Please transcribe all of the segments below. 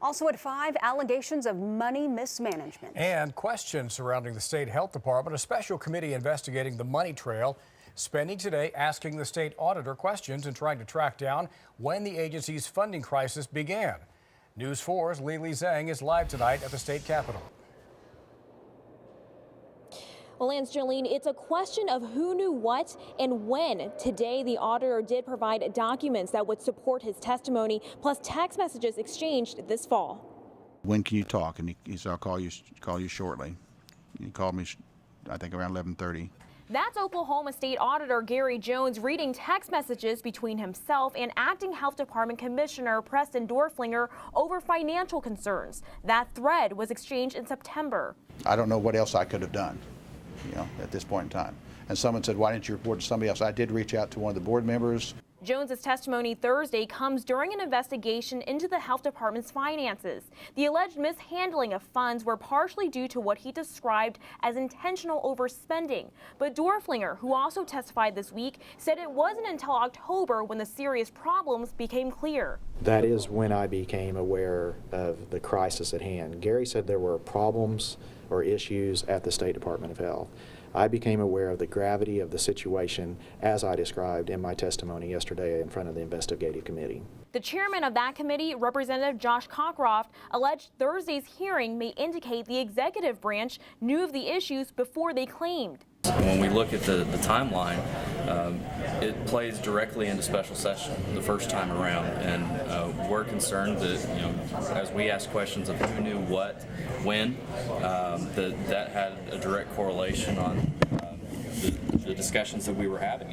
Also at 5, allegations of money mismanagement. And questions surrounding the state health department. A special committee investigating the money trail spending today asking the state auditor questions and trying to track down when the agency's funding crisis began. News 4's Lili Zhang is live tonight at the state capitol. Well, Lance, Jolene, it's a question of who knew what and when. Today, the auditor did provide documents that would support his testimony, plus text messages exchanged this fall. When can you talk? And he said, I'll call you shortly. He called me, I think, around 11:30. That's Oklahoma State Auditor Gary Jones reading text messages between himself and Acting Health Department Commissioner Preston Dorflinger over financial concerns. That thread was exchanged in September. I don't know what else I could have done, at this point in time. And someone said, why didn't you report to somebody else? I did reach out to one of the board members. Jones's testimony Thursday comes during an investigation into the health department's finances. The alleged mishandling of funds were partially due to what he described as intentional overspending. But Dorflinger, who also testified this week, said it wasn't until October when the serious problems became clear. That is when I became aware of the crisis at hand. Gary said there were problems or issues at the State Department of Health. I became aware of the gravity of the situation as I described in my testimony yesterday in front of the investigative committee. The chairman of that committee, Representative Josh Cockcroft, alleged Thursday's hearing may indicate the executive branch knew of the issues before they claimed. When we look at the timeline, it plays directly into special session the first time around, and we're concerned that, as we ask questions of who knew what, when, that had a direct correlation on the discussions that we were having.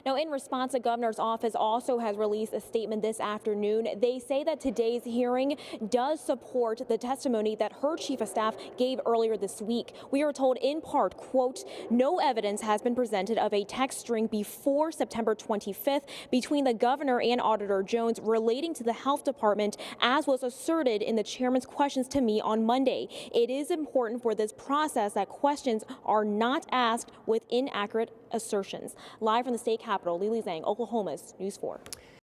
Now, in response, the governor's office also has released a statement this afternoon. They say that today's hearing does support the testimony that her chief of staff gave earlier this week. We are told in part, quote, no evidence has been presented of a text string before September 25th between the governor and Auditor Jones relating to the health department, as was asserted in the chairman's questions to me on Monday. It is important for this process that questions are not asked with inaccurate assertions. Live from the state capitol, Lili Zhang, Oklahoma's News 4.